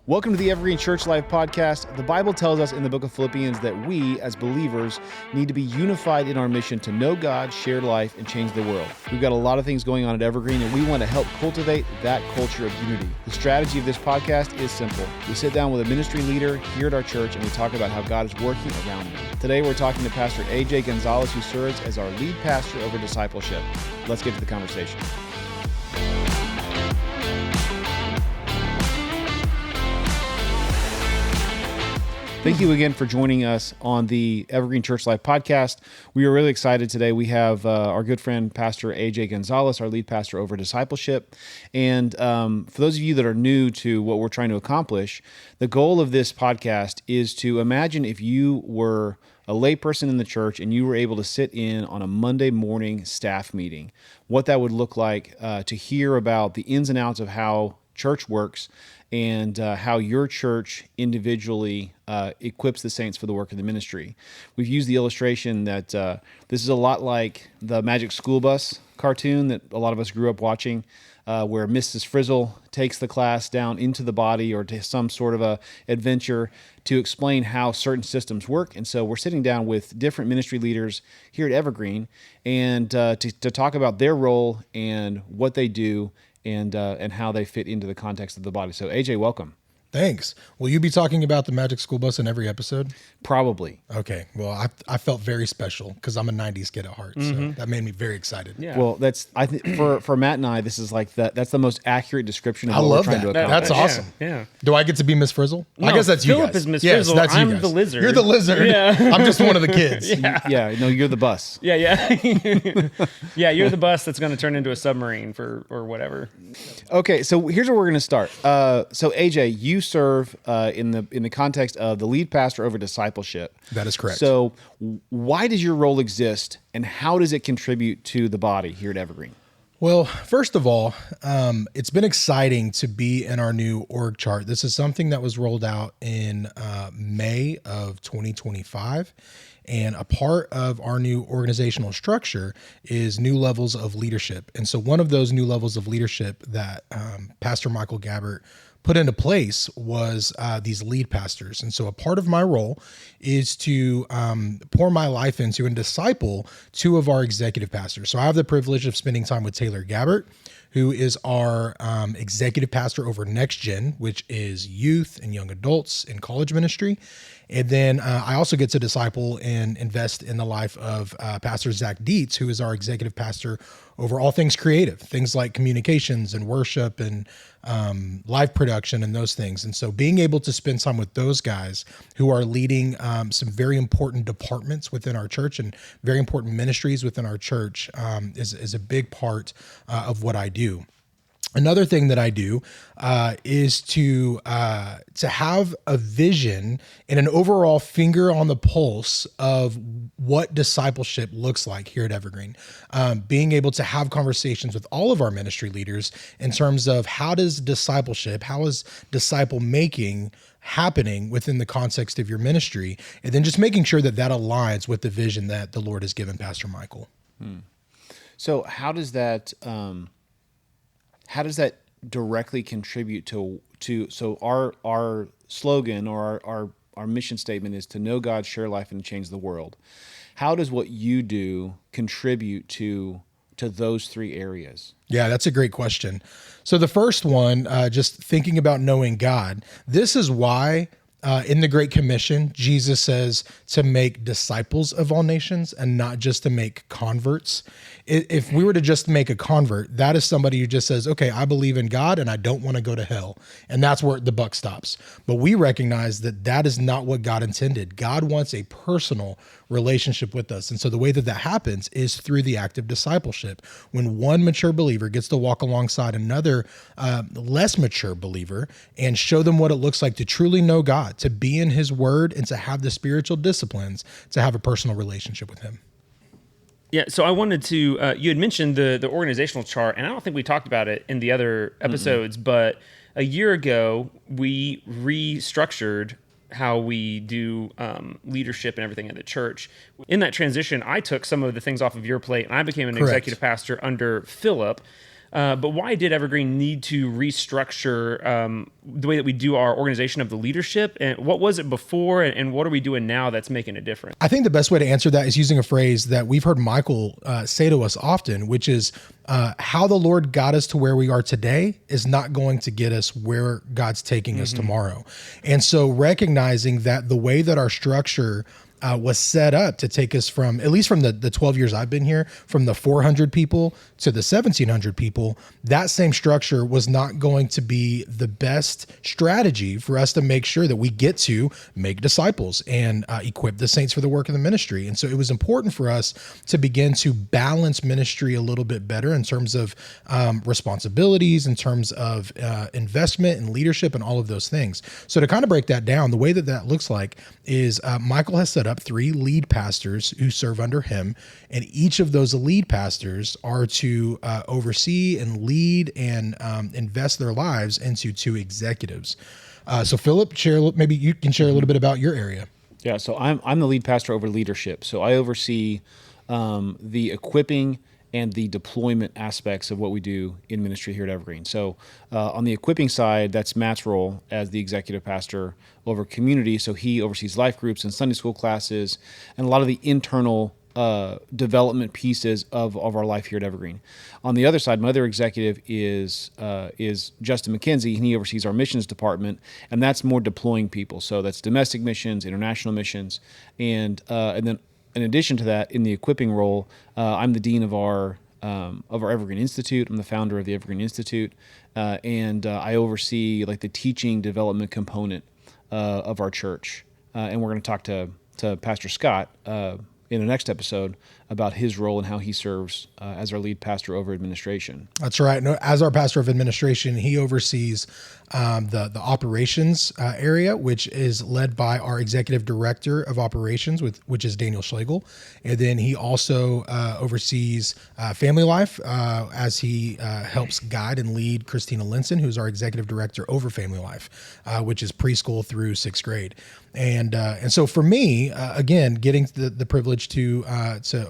Welcome to the Evergreen Church Life podcast. The Bible tells us in the book of Philippians that we, as believers, need to be unified in our mission to know God, share life, and change the world. We've got a lot of things going on at Evergreen, and we want to help cultivate that culture of unity. The strategy of this podcast is simple. We sit down with a ministry leader here at our church, and we talk about how God is working around them. Today, we're talking to Pastor AJ Gonzalez, who serves as our lead pastor over discipleship. Let's get to the conversation. Thank you again for joining us on the Evergreen Church Life podcast. We are really excited today. We have our good friend, Pastor AJ Gonzalez, our lead pastor over discipleship. And for those of you that are new to what we're trying to accomplish, the goal of this podcast is to imagine if you were a layperson in the church and you were able to sit in on a Monday morning staff meeting, what that would look like to hear about the ins and outs of how church works and how your church individually equips the saints for the work of the ministry. We've used the illustration that this is a lot like the Magic School Bus cartoon that a lot of us grew up watching, where Mrs. Frizzle takes the class down into the body or to some sort of a adventure to explain how certain systems work. And so we're sitting down with different ministry leaders here at Evergreen and to talk about their role and what they do and how they fit into the context of the body. So AJ, welcome. Thanks. Will you be talking about the Magic School Bus in every episode? Probably. Okay. Well, I felt very special because I'm a 90s kid at heart. So that made me very excited. Yeah. Well, I think for Matt and I, this is like that's the most accurate description of what we're trying to accomplish. That's awesome. Yeah. Do I get to be Miss Frizzle? No, I guess that's Philip you guys. is Miss Yes, Frizzle. that's you I'm guys. the lizard. You're the lizard. Yeah. I'm just one of the kids. Yeah. No, you're the bus. Yeah. Yeah, you're the bus that's going to turn into a submarine or whatever. Okay, so here's where we're going to start. So AJ, you serve in the context of the lead pastor over discipleship. That is correct. So why does your role exist, and how does it contribute to the body here at Evergreen? Well, first of all, it's been exciting to be in our new org chart. This is something that was rolled out in May of 2025. And a part of our new organizational structure is new levels of leadership. And so one of those new levels of leadership that Pastor Michael Gabbert put into place was these lead pastors. And so a part of my role is to pour my life into and disciple two of our executive pastors. So I have the privilege of spending time with Taylor Gabbert, who is our executive pastor over Next Gen, which is youth and young adults in college ministry. And then I also get to disciple and invest in the life of Pastor Zach Dietz, who is our executive pastor over all things creative, things like communications and worship and live production and those things. And so being able to spend time with those guys who are leading some very important departments within our church and very important ministries within our church is a big part of what I do. Another thing that I do is to have a vision and an overall finger on the pulse of what discipleship looks like here at Evergreen. Being able to have conversations with all of our ministry leaders in terms of how is disciple making happening within the context of your ministry, and then just making sure that aligns with the vision that the Lord has given Pastor Michael. So how does that directly contribute to so our slogan or our mission statement is to know God, share life, and change the world. How does what you do contribute to those three areas? Yeah, that's a great question. So the first one, just thinking about knowing God, this is why in the Great Commission, Jesus says to make disciples of all nations and not just to make converts. If we were to just make a convert, that is somebody who just says, okay, I believe in God and I don't want to go to hell. And that's where the buck stops. But we recognize that that is not what God intended. God wants a personal relationship with us. And so the way that happens is through the act of discipleship. When one mature believer gets to walk alongside another less mature believer and show them what it looks like to truly know God, to be in his word, and to have the spiritual disciplines to have a personal relationship with him. Yeah, so I wanted to, you had mentioned the organizational chart, and I don't think we talked about it in the other episodes, but a year ago, we restructured how we do leadership and everything at the church. In that transition, I took some of the things off of your plate, and I became an executive pastor under Philip. But why did Evergreen need to restructure the way that we do our organization of the leadership? And what was it before, and what are we doing now that's making a difference? I think the best way to answer that is using a phrase that we've heard Michael say to us often, which is how the Lord got us to where we are today is not going to get us where God's taking us tomorrow. And so recognizing that the way that our structure was set up to take us from, at least from the 12 years I've been here, from the 400 people to the 1,700 people, that same structure was not going to be the best strategy for us to make sure that we get to make disciples and equip the saints for the work of the ministry. And so it was important for us to begin to balance ministry a little bit better in terms of responsibilities, in terms of investment and leadership and all of those things. So to kind of break that down, the way that that looks like is Michael has set up 3 lead pastors who serve under him, and each of those lead pastors are to oversee and lead and invest their lives into 2 executives. So Philip, maybe you can share a little bit about your area. Yeah, so I'm the lead pastor over leadership. So I oversee the equipping and the deployment aspects of what we do in ministry here at Evergreen. So on the equipping side, that's Matt's role as the executive pastor over community. So he oversees life groups and Sunday school classes and a lot of the internal development pieces of our life here at Evergreen. On the other side, my other executive is Justin McKenzie, and he oversees our missions department, and that's more deploying people. So that's domestic missions, international missions, and then in addition to that, in the equipping role, I'm the dean of our Evergreen Institute. I'm the founder of the Evergreen Institute, and I oversee like the teaching development component of our church. And we're going to talk to Pastor Scott in the next episode about his role and how he serves as our lead pastor over administration. That's right. No, as our pastor of administration, he oversees the operations area, which is led by our executive director of operations, which is Daniel Schlegel. And then he also oversees family life as he helps guide and lead Christina Linson, who's our executive director over family life, which is preschool through 6th grade. And so for me, again, getting the privilege to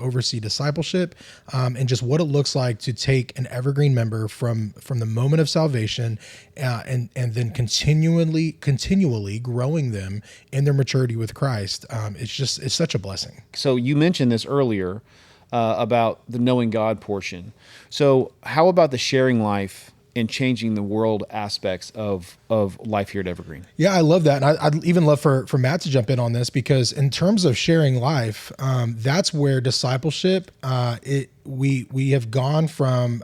oversee discipleship and just what it looks like to take an Evergreen member from the moment of salvation and then continually growing them in their maturity with Christ. It's such a blessing. So you mentioned this earlier about the knowing God portion. So how about the sharing life and changing the world aspects of life here at Evergreen? Yeah, I love that. And I'd even love for Matt to jump in on this, because in terms of sharing life, that's where discipleship, we have gone from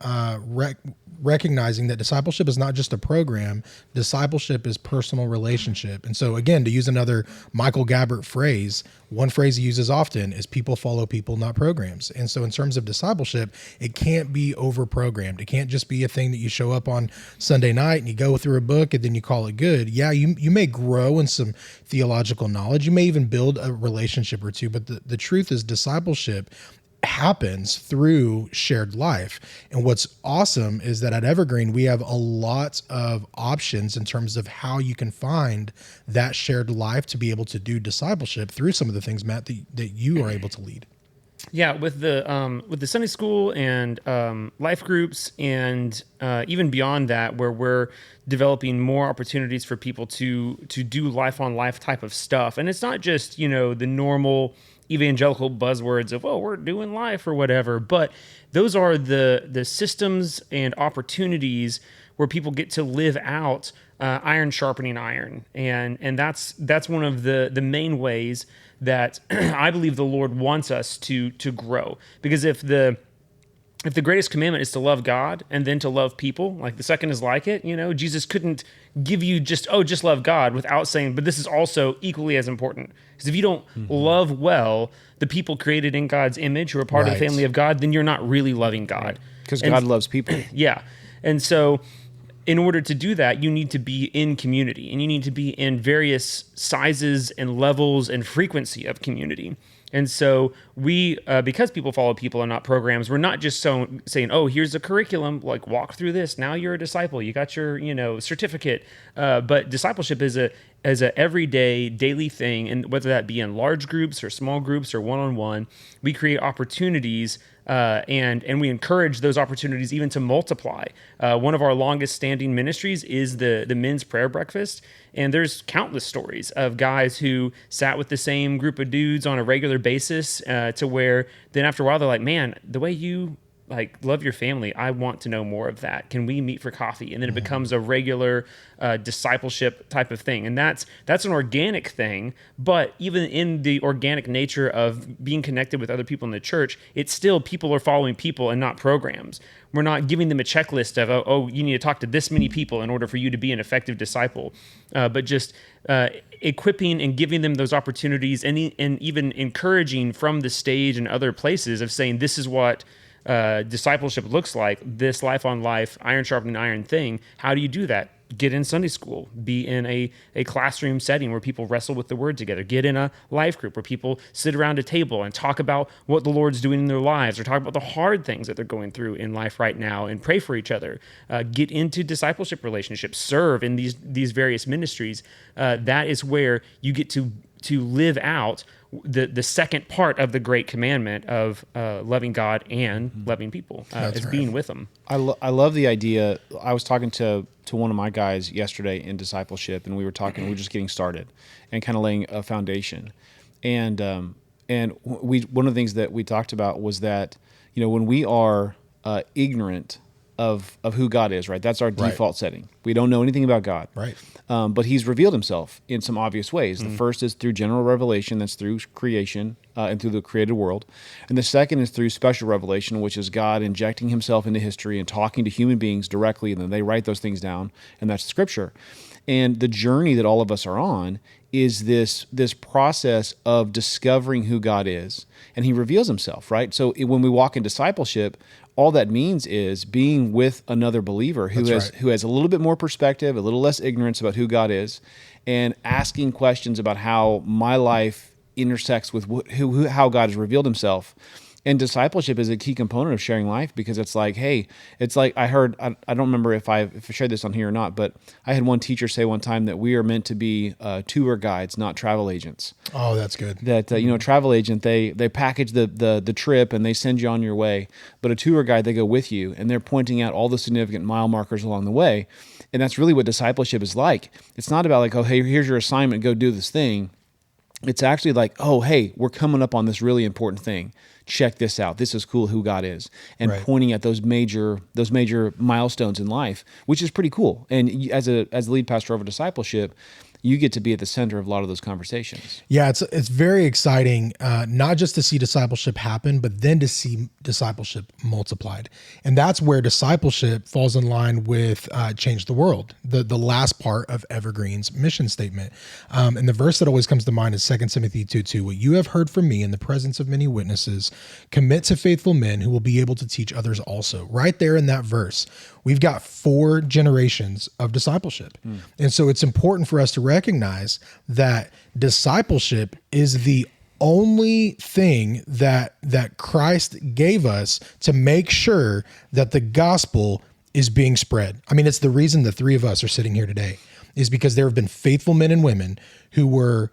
recognizing that discipleship is not just a program, discipleship is personal relationship. And so again, to use another Michael Gabbert phrase, one phrase he uses often is people follow people, not programs. And so in terms of discipleship, it can't be over-programmed. It can't just be a thing that you show up on Sunday night and you go through a book and then you call it good. Yeah, you may grow in some theological knowledge. You may even build a relationship or two, but the truth is discipleship happens through shared life. And what's awesome is that at Evergreen, we have a lot of options in terms of how you can find that shared life to be able to do discipleship through some of the things, Matt, that you are able to lead. Yeah, with the Sunday school and life groups, and even beyond that, where we're developing more opportunities for people to do life on life type of stuff. And it's not just, the normal evangelical buzzwords of, we're doing life or whatever, but those are the systems and opportunities where people get to live out iron sharpening iron. And that's one of the main ways that I believe the Lord wants us to grow. Because if the greatest commandment is to love God and then to love people, like the second is like it, Jesus couldn't give you just love God without saying, but this is also equally as important. Because if you don't love well the people created in God's image who are part of the family of God, then you're not really loving God. Because God loves people. Yeah. And so in order to do that, you need to be in community, and you need to be in various sizes and levels and frequency of community. And so we, because people follow people and not programs, we're not just saying, oh, here's a curriculum, like walk through this. Now you're a disciple. You got your, certificate. But discipleship is a everyday, daily thing. And whether that be in large groups or small groups or one-on-one, we create opportunities and we encourage those opportunities even to multiply. One of our longest standing ministries is the men's prayer breakfast. And there's countless stories of guys who sat with the same group of dudes on a regular basis to where then after a while they're like, man, the way you love your family, I want to know more of that. Can we meet for coffee? And then it becomes a regular discipleship type of thing. And that's an organic thing. But even in the organic nature of being connected with other people in the church, it's still people are following people and not programs. We're not giving them a checklist of, oh, you need to talk to this many people in order for you to be an effective disciple. But just equipping and giving them those opportunities and even encouraging from the stage and other places of saying, this is what discipleship looks like, this life on life, iron sharpening iron thing. How do you do that? Get in Sunday school, be in a classroom setting where people wrestle with the word together, get in a life group where people sit around a table and talk about what the Lord's doing in their lives or talk about the hard things that they're going through in life right now and pray for each other. Get into discipleship relationships, serve in these various ministries. That is where you get to live out the second part of the great commandment of loving God and loving people as being with them. I love the idea. I was talking to one of my guys yesterday in discipleship, and we were just getting started and kind of laying a foundation. And one of the things that we talked about was that, when we are ignorant of who God is, right? That's our default setting. We don't know anything about God. Right. But he's revealed himself in some obvious ways. The first is through general revelation, that's through creation and through the created world. And the second is through special revelation, which is God injecting himself into history and talking to human beings directly, and then they write those things down, and that's Scripture. And the journey that all of us are on is this process of discovering who God is, and he reveals himself, right? So when we walk in discipleship, all that means is being with another believer who has a little bit more perspective, a little less ignorance about who God is, and asking questions about how my life intersects with how God has revealed himself. And discipleship is a key component of sharing life, because it's like, hey, it's like I heard, I don't remember if I shared this on here or not, but I had one teacher say one time that we are meant to be tour guides, not travel agents. Oh, that's good. That, travel agent, they package the trip and they send you on your way. But a tour guide, they go with you and they're pointing out all the significant mile markers along the way. And that's really what discipleship is like. It's not about like, oh, hey, here's your assignment, go do this thing. It's actually like, oh, hey, we're coming up on this really important thing. Check this out. This is cool who God is, and pointing at those major milestones in life, which is pretty cool. And as a lead pastor over discipleship, you get to be at the center of a lot of those conversations. Yeah, it's very exciting, not just to see discipleship happen, but then to see discipleship multiplied. And that's where discipleship falls in line with change the world, the last part of Evergreen's mission statement. And the verse that always comes to mind is 2 Timothy 2:2. What you have heard from me in the presence of many witnesses, commit to faithful men who will be able to teach others also. Right there in that verse, we've got 4 generations of discipleship. And so it's important for us to recognize that discipleship is the only thing that Christ gave us to make sure that the gospel is being spread. I mean, it's the reason the 3 of us are sitting here today, is because there have been faithful men and women who were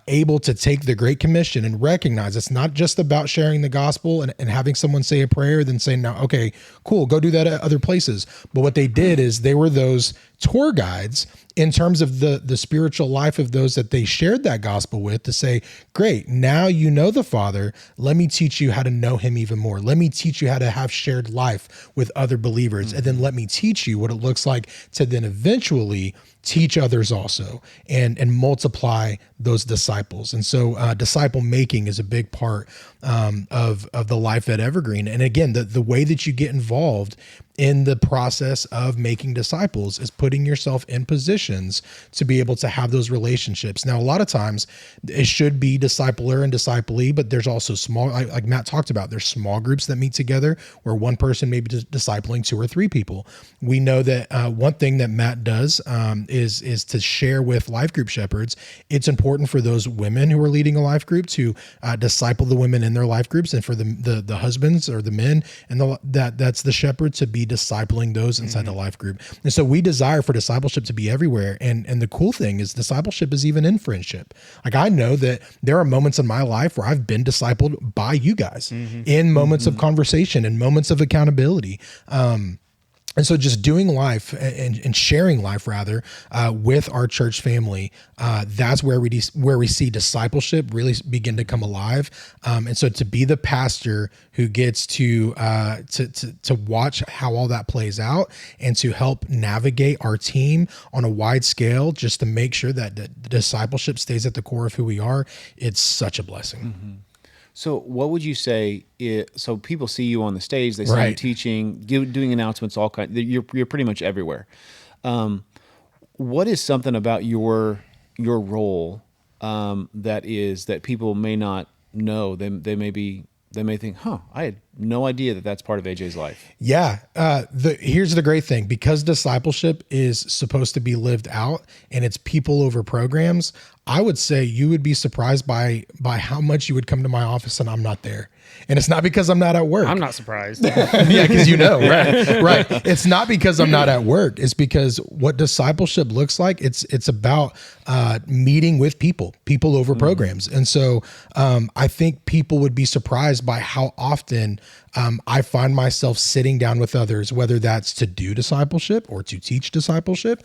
able to take the Great Commission and recognize it's not just about sharing the gospel and having someone say a prayer, then saying, now, okay, cool, go do that at other places. But what they did is they were those tour guides in terms of the spiritual life of those that they shared that gospel with, to say, great, now you know the Father, let me teach you how to know him even more. Let me teach you how to have shared life with other believers. And then let me teach you what it looks like to then eventually teach others also and multiply those disciples. And so disciple making is a big part of the life at Evergreen. And again, the way that you get involved in the process of making disciples is putting yourself in positions to be able to have those relationships. Now, a lot of times it should be discipler and disciplee, but there's also small, like Matt talked about, there's small groups that meet together where one person may be discipling 2 or 3 people. We know that one thing that Matt does is to share with life group shepherds. It's important for those women who are leading a life group to disciple the women in their life groups, and for the husbands or the men and that's the shepherd to be discipling those inside the life group. And so we desire for discipleship to be everywhere. And the cool thing is discipleship is even in friendship. Like, I know that there are moments in my life where I've been discipled by you guys in moments of conversation and moments of accountability. And so just doing life and sharing life rather with our church family, that's where we see discipleship really begin to come alive. And so to be the pastor who gets to watch how all that plays out and to help navigate our team on a wide scale, just to make sure that the discipleship stays at the core of who we are, it's such a blessing. So what would you say? So people see you on the stage, they see you teaching, doing announcements, all kinds. You're pretty much everywhere. What is something about your role that people may not know? They may think, I had no idea that that's part of AJ's life. Yeah. Here's the great thing. Because discipleship is supposed to be lived out and it's people over programs, I would say you would be surprised by how much you would come to my office and I'm not there. And it's not because I'm not at work. I'm not surprised. Yeah, because right. It's not because I'm not at work. It's because what discipleship looks like, it's about meeting with people over programs. And so I think people would be surprised by how often I find myself sitting down with others, whether that's to do discipleship or to teach discipleship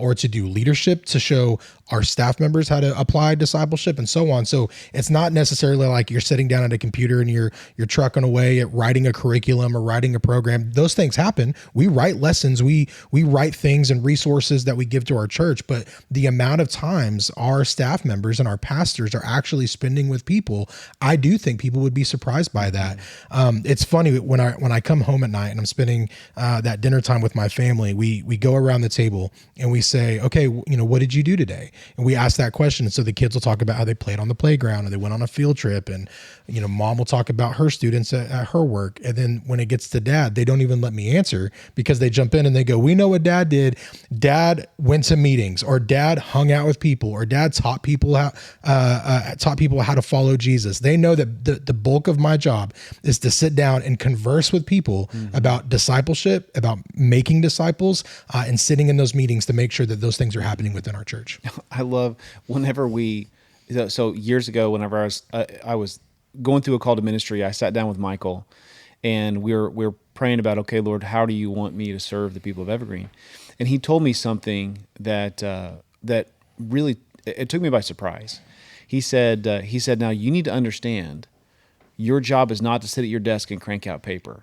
or to do leadership, to show our staff members how to apply discipleship and so on. So it's not necessarily like you're sitting down at a computer and you're trucking away at writing a curriculum or writing a program. Those things happen. We write lessons. We write things and resources that we give to our church. But the amount of times our staff members and our pastors are actually spending with people, I do think people would be surprised by that. It's funny when I come home at night and I'm spending that dinner time with my family, we go around the table and we say, okay, what did you do today? And we ask that question. And so the kids will talk about how they played on the playground or they went on a field trip, and mom will talk about her students at her work. And then when it gets to dad, they don't even let me answer because they jump in and they go, we know what dad did. Dad went to meetings, or dad hung out with people, or dad taught people how to follow Jesus. They know that the bulk of my job is to sit down and converse with people about discipleship, about making disciples, and sitting in those meetings to make sure that those things are happening within our church. I love whenever so years ago, whenever I was going through a call to ministry, I sat down with Michael and we're praying about, okay, Lord, how do you want me to serve the people of Evergreen? And he told me something that really, it took me by surprise. He said, now you need to understand, your job is not to sit at your desk and crank out paper.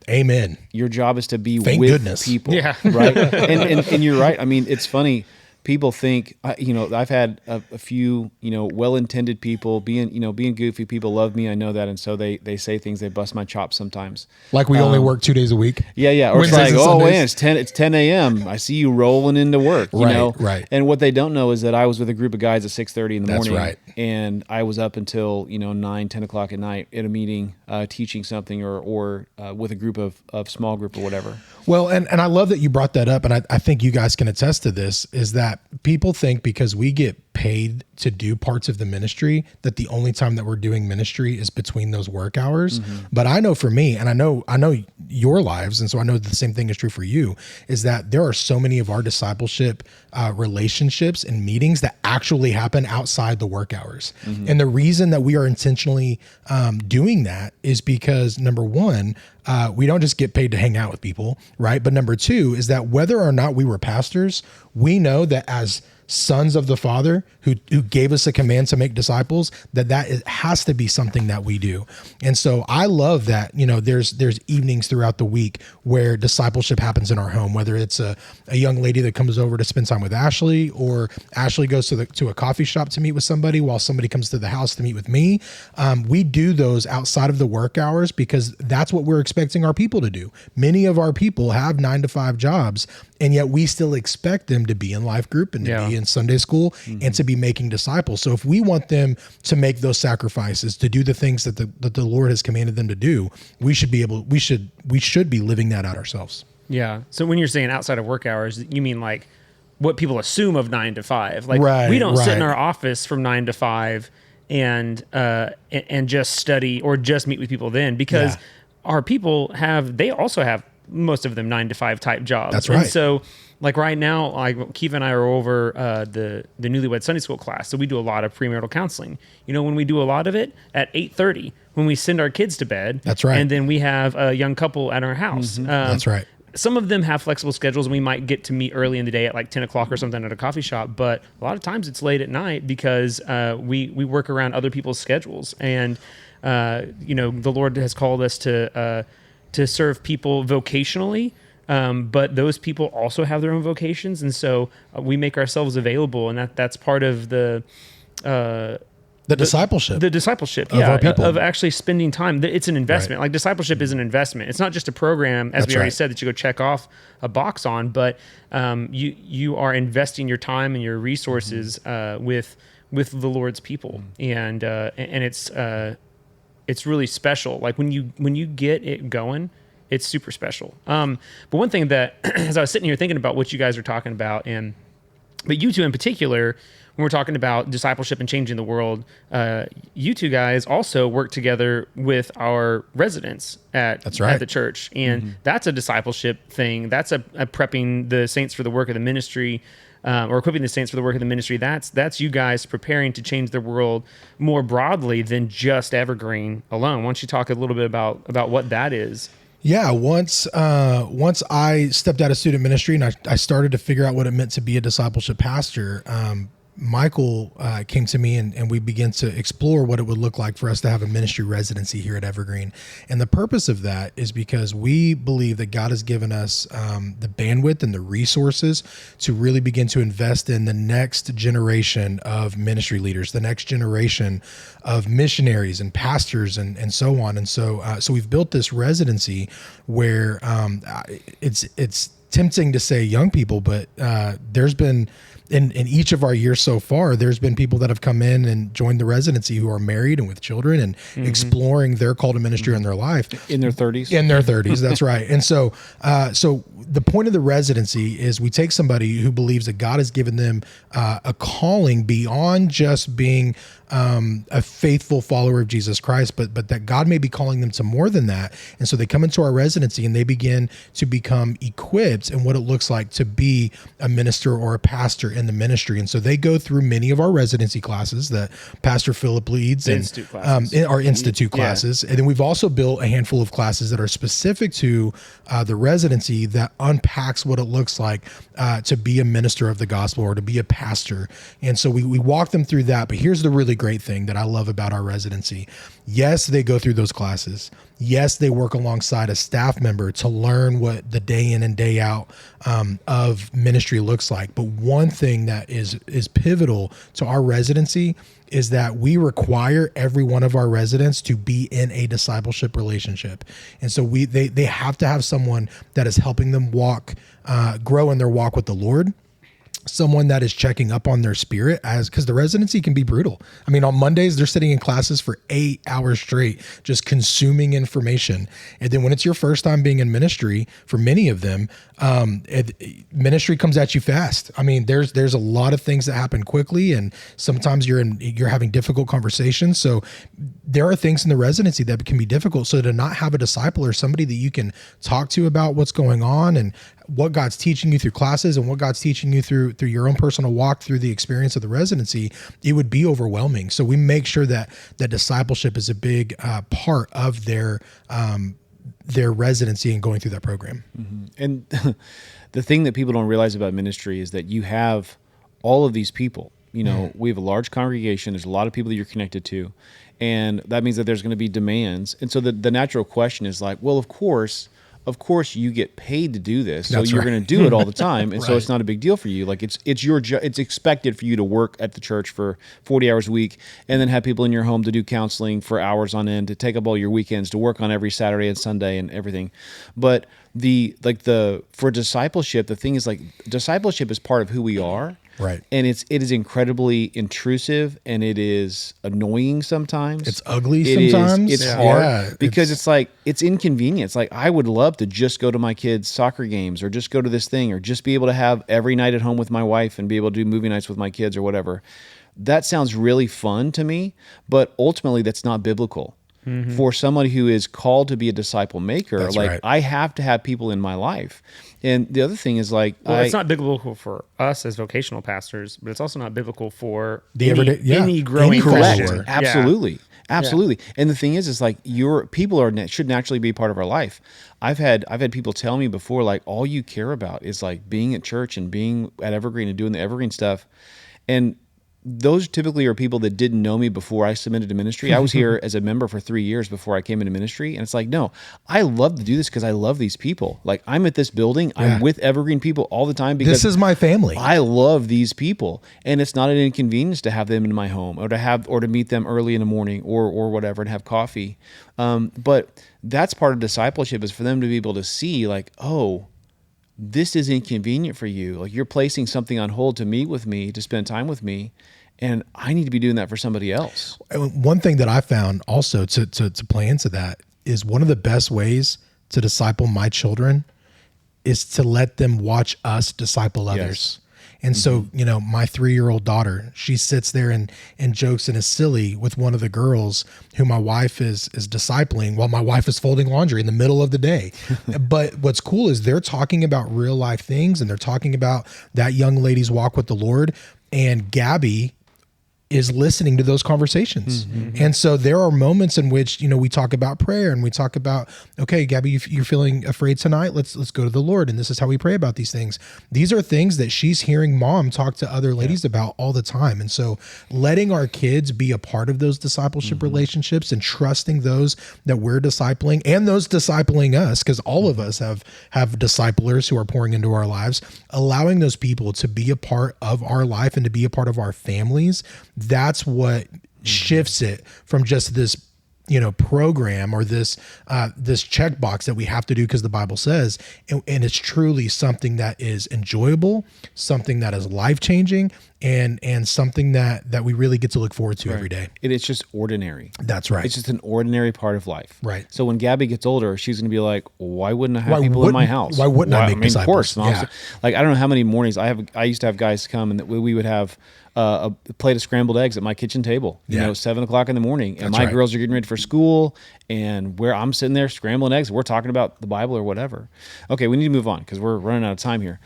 Amen. Your job is to be Thank with goodness. people. Yeah. Right. And you're right. I mean, it's funny. People think, I've had a few, well-intended people being goofy. People love me. I know that. And so they say things, they bust my chops sometimes. Like we only work 2 days a week. Yeah. Or Wednesdays it's like, man, it's 10 a.m. I see you rolling into work, Right. And what they don't know is that I was with a group of guys at 6:30 in the morning. That's right. And I was up until, 9, 10 o'clock at night at a meeting, teaching something or with a group of small group or whatever. Well, and I love that you brought that up. And I think you guys can attest to this, is that people think because we get paid to do parts of the ministry, that the only time that we're doing ministry is between those work hours. But I know for me, and I know your lives, and so I know the same thing is true for you, is that there are so many of our discipleship relationships and meetings that actually happen outside the work hours. And the reason that we are intentionally doing that is because, number one, we don't just get paid to hang out with people, right? But number two is that whether or not we were pastors, we know that as sons of the Father who gave us a command to make disciples, that has to be something that we do. And so I love that, there's evenings throughout the week where discipleship happens in our home, whether it's a young lady that comes over to spend time with Ashley, or Ashley goes to a coffee shop to meet with somebody while somebody comes to the house to meet with me. We do those outside of the work hours because that's what we're expecting our people to do. Many of our people have 9-to-5 jobs, and yet we still expect them to be in life group and to be in Sunday school and to be making disciples. So if we want them to make those sacrifices, to do the things that the Lord has commanded them to do, we should be living that out ourselves. Yeah. So when you're saying outside of work hours, you mean like what people assume of 9 to 5. Like we don't sit in our office from 9 to 5 and just study or just meet with people then, because our people they also have, most of them, 9 to 5 type jobs. That's right. And so like right now, like Keith and I are over the newlywed Sunday school class. So we do a lot of premarital counseling. When we do a lot of it at 8:30, when we send our kids to bed. That's right. And then we have a young couple at our house. That's right. Some of them have flexible schedules, and we might get to meet early in the day at like 10 o'clock or something at a coffee shop. But a lot of times it's late at night because we work around other people's schedules. And, the Lord has called us to serve people vocationally. But those people also have their own vocations. And so we make ourselves available. And that's part of the discipleship. The discipleship, of our people. Of actually spending time. It's an investment. Like discipleship is an investment. It's not just a program, as we already said, that you go check off a box on, but you are investing your time and your resources with the Lord's people, and it's really special. Like when you get it going, it's super special. But one thing that, as I was sitting here thinking about what you guys are talking about, but you two in particular, when we're talking about discipleship and changing the world, you two guys also work together with our residents at the church. And that's a discipleship thing. That's a prepping the saints for the work of the ministry, or equipping the saints for the work of the ministry. That's you guys preparing to change the world more broadly than just Evergreen alone. Why don't you talk a little bit about what that is? Yeah, once I stepped out of student ministry and I started to figure out what it meant to be a discipleship pastor, Michael came to me and we began to explore what it would look like for us to have a ministry residency here at Evergreen. And the purpose of that is because we believe that God has given us the bandwidth and the resources to really begin to invest in the next generation of ministry leaders, the next generation of missionaries and pastors and so on. And so we've built this residency where it's tempting to say young people, but there's been in each of our years so far, there's been people that have come in and joined the residency who are married and with children and exploring their call to ministry in their life. In their 30s? In their 30s, that's right. And so the point of the residency is we take somebody who believes that God has given them a calling beyond just being a faithful follower of Jesus Christ, but that God may be calling them to more than that. And so they come into our residency and they begin to become equipped in what it looks like to be a minister or a pastor in the ministry. And so they go through many of our residency classes that Pastor Philip leads, in our institute classes. And then we've also built a handful of classes that are specific to the residency that unpacks what it looks like to be a minister of the gospel or to be a pastor. And so we walk them through that. But here's the really great thing that I love about our residency. Yes, they go through those classes. Yes, they work alongside a staff member to learn what the day in and day out of ministry looks like. But one thing that is pivotal to our residency is that we require every one of our residents to be in a discipleship relationship. And so they have to have someone that is helping them grow in their walk with the Lord. Someone that is checking up on their spirit, because the residency can be brutal. I mean, on Mondays, they're sitting in classes for 8 hours straight, just consuming information. And then when it's your first time being in ministry, for many of them, ministry comes at you fast. I mean, there's a lot of things that happen quickly, and sometimes you're having difficult conversations. So there are things in the residency that can be difficult. So to not have a disciple or somebody that you can talk to about what's going on and what God's teaching you through classes and what God's teaching you through your own personal walk through the experience of the residency, it would be overwhelming. So we make sure that discipleship is a big part of their residency and going through that program. And the thing that people don't realize about ministry is that you have all of these people. You know, we have a large congregation. There's a lot of people that you're connected to, and that means that there's going to be demands. And so the natural question is like, well, of course you get paid to do this, so you're going to do it all the time, and so it's not a big deal for you. Like it's your it's expected for you to work at the church for 40 hours a week, and then have people in your home to do counseling for hours on end, to take up all your weekends, to work on every Saturday and Sunday and everything. But for discipleship, the thing is, like, discipleship is part of who we are. Right. And it is incredibly intrusive, and it is annoying sometimes. It's ugly sometimes. It's hard because it's like, it's inconvenience. Like, I would love to just go to my kids' soccer games, or just go to this thing, or just be able to have every night at home with my wife and be able to do movie nights with my kids or whatever. That sounds really fun to me, but ultimately that's not biblical. For somebody who is called to be a disciple maker, I have to have people in my life. And the other thing is, like, it's not biblical for us as vocational pastors, but it's also not biblical for any growing Christian. Absolutely. And the thing is like, your people should naturally be part of our life. I've had people tell me before, like, all you care about is like being at church and being at Evergreen and doing the Evergreen stuff. And those typically are people that didn't know me before I submitted to ministry. I was here as a member for 3 years before I came into ministry. And it's like, no, I love to do this because I love these people. Like, I'm at this building, I'm with Evergreen people all the time because this is my family. I love these people. And it's not an inconvenience to have them in my home, or to meet them early in the morning or whatever, and have coffee. But that's part of discipleship, is for them to be able to see, like, oh, this is inconvenient for you. Like, you're placing something on hold to meet with me, to spend time with me, and I need to be doing that for somebody else. One thing that I found also to play into that is, one of the best ways to disciple my children is to let them watch us disciple others. And so, my 3-year-old daughter, she sits there and jokes and is silly with one of the girls who my wife is discipling, while my wife is folding laundry in the middle of the day. But what's cool is they're talking about real life things, and they're talking about that young lady's walk with the Lord. And Gabby is listening to those conversations. And so there are moments in which, we talk about prayer, and we talk about, okay, Gabby, you're feeling afraid tonight. Let's go to the Lord. And this is how we pray about these things. These are things that she's hearing mom talk to other ladies about all the time. And so letting our kids be a part of those discipleship relationships, and trusting those that we're discipling, and those discipling us, because all of us have disciplers who are pouring into our lives, allowing those people to be a part of our life and to be a part of our families. That's what shifts it from just this, program, or this checkbox that we have to do because the Bible says, and it's truly something that is enjoyable, something that is life-changing, and something that we really get to look forward to every day. It's just ordinary. That's right. It's just an ordinary part of life. Right. So when Gabby gets older, she's going to be like, why wouldn't I have people in my house? Why wouldn't I make disciples? Of course. Like, I don't know how many mornings I used to have guys come, and that we would have a plate of scrambled eggs at my kitchen table, 7:00 in the morning. And my girls are getting ready for school, and where I'm sitting there scrambling eggs, we're talking about the Bible or whatever. Okay, we need to move on because we're running out of time here.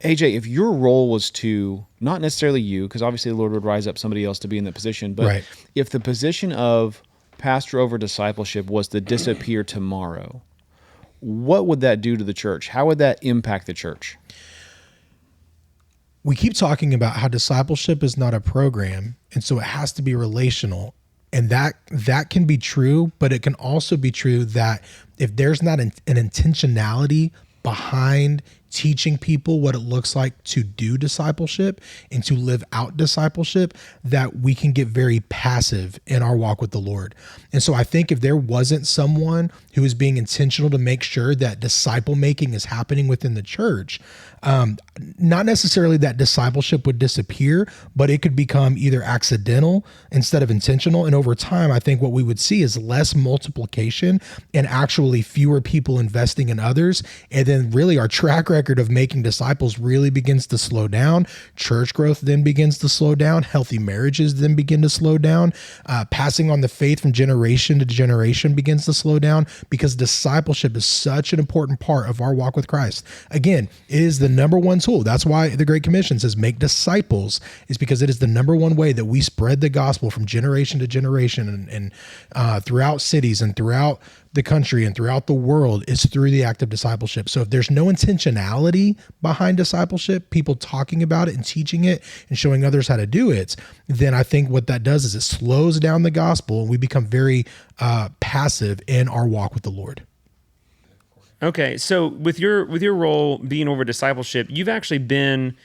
AJ, if your role was to, not necessarily you, because obviously the Lord would rise up somebody else to be in that position, but if the position of pastor over discipleship was to disappear tomorrow, what would that do to the church? How would that impact the church? We keep talking about how discipleship is not a program, and so it has to be relational. And that can be true, but it can also be true that if there's not an intentionality behind teaching people what it looks like to do discipleship and to live out discipleship, that we can get very passive in our walk with the Lord. And so I think if there wasn't someone who is being intentional to make sure that disciple making is happening within the church, not necessarily that discipleship would disappear, but it could become either accidental instead of intentional. And over time, I think what we would see is less multiplication and actually fewer people investing in others. And then really our track record of making disciples really begins to slow down. Church growth then begins to slow down. Healthy marriages then begin to slow down. Passing on the faith from generation to generation begins to slow down, because discipleship is such an important part of our walk with Christ. Again, it is the number one tool. That's why the Great Commission says make disciples, is because it is the number one way that we spread the gospel from generation to generation and throughout cities and throughout the country and throughout the world is through the act of discipleship. So if there's no intentionality behind discipleship, people talking about it and teaching it and showing others how to do it, then I think what that does is it slows down the gospel and we become very passive in our walk with the Lord. Okay, so with your role being over discipleship, you've actually been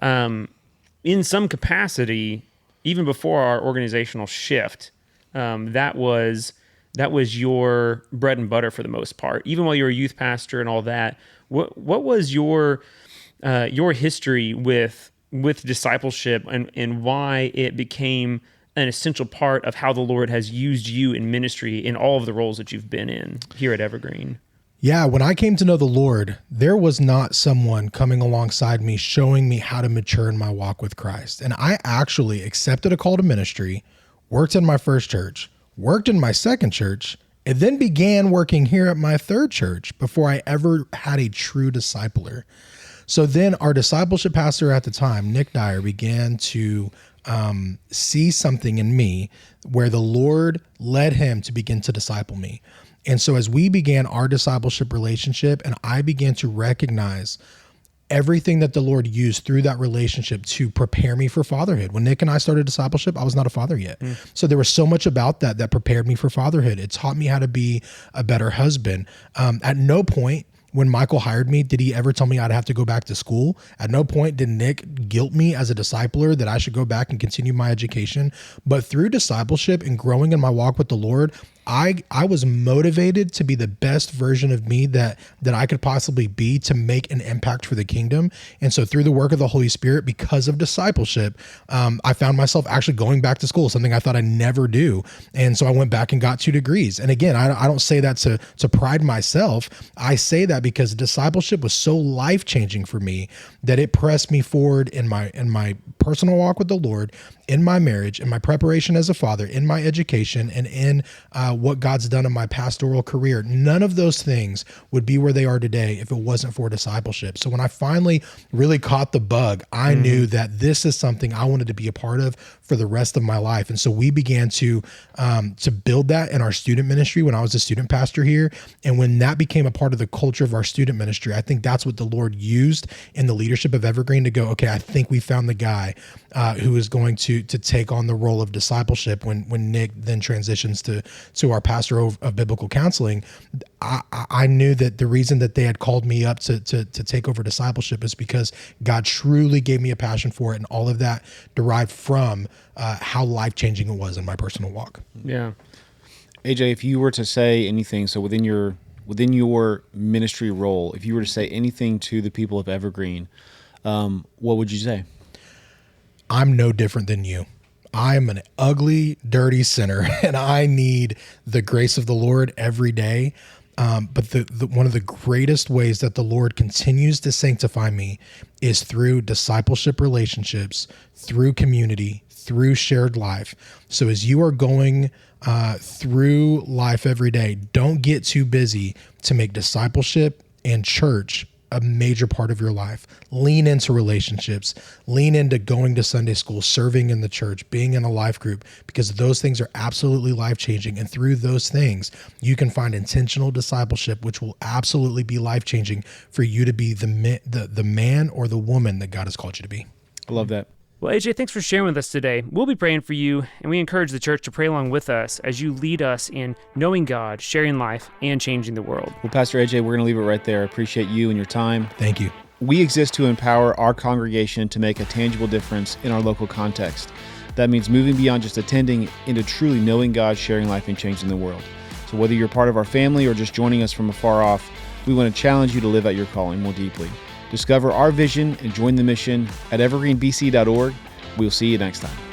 in some capacity even before our organizational shift. That was your bread and butter for the most part. Even while you were a youth pastor and all that, what was your history with discipleship and why it became an essential part of how the Lord has used you in ministry in all of the roles that you've been in here at Evergreen? Yeah, when I came to know the Lord, there was not someone coming alongside me showing me how to mature in my walk with Christ. And I actually accepted a call to ministry, worked in my first church, worked in my second church, and then began working here at my third church before I ever had a true discipler. So then our discipleship pastor at the time, Nick Dyer, began to see something in me where the Lord led him to begin to disciple me. And so as we began our discipleship relationship and I began to recognize everything that the Lord used through that relationship to prepare me for fatherhood. When Nick and I started discipleship, I was not a father yet. So there was so much about that prepared me for fatherhood. It taught me how to be a better husband. At no point when Michael hired me, did he ever tell me I'd have to go back to school? At no point did Nick guilt me as a discipler that I should go back and continue my education. But through discipleship and growing in my walk with the Lord, I was motivated to be the best version of me that I could possibly be to make an impact for the kingdom. And so through the work of the Holy Spirit, because of discipleship, I found myself actually going back to school, something I thought I'd never do. And so I went back and got 2 degrees. And again, I don't say that to pride myself. I say that because discipleship was so life-changing for me that it pressed me forward in my personal walk with the Lord, in my marriage, in my preparation as a father, in my education, and in what God's done in my pastoral career. None of those things would be where they are today if it wasn't for discipleship. So when I finally really caught the bug, I knew that this is something I wanted to be a part of for the rest of my life. And so we began to build that in our student ministry when I was a student pastor here. And when that became a part of the culture of our student ministry, I think that's what the Lord used in the leadership of Evergreen to go, okay, I think we found the guy who is going to take on the role of discipleship when Nick then transitions to our pastor of biblical counseling. I knew that the reason that they had called me up to take over discipleship is because God truly gave me a passion for it, and all of that derived from how life-changing it was in my personal walk. Yeah. AJ, if you were to say anything, so within your ministry role, if you were to say anything to the people of Evergreen, what would you say? I'm no different than you. I'm an ugly, dirty sinner, and I need the grace of the Lord every day. But one of the greatest ways that the Lord continues to sanctify me is through discipleship relationships, through community, through shared life. So as you are going through life every day, don't get too busy to make discipleship and church a major part of your life. Lean into relationships, lean into going to Sunday school, serving in the church, being in a life group, because those things are absolutely life-changing. And through those things, you can find intentional discipleship, which will absolutely be life-changing for you to be the man or the woman that God has called you to be. I love that. Well, AJ, thanks for sharing with us today. We'll be praying for you, and we encourage the church to pray along with us as you lead us in knowing God, sharing life, and changing the world. Well, Pastor AJ, we're going to leave it right there. I appreciate you and your time. Thank you. We exist to empower our congregation to make a tangible difference in our local context. That means moving beyond just attending into truly knowing God, sharing life, and changing the world. So whether you're part of our family or just joining us from afar off, we want to challenge you to live out your calling more deeply. Discover our vision and join the mission at evergreenbc.org. We'll see you next time.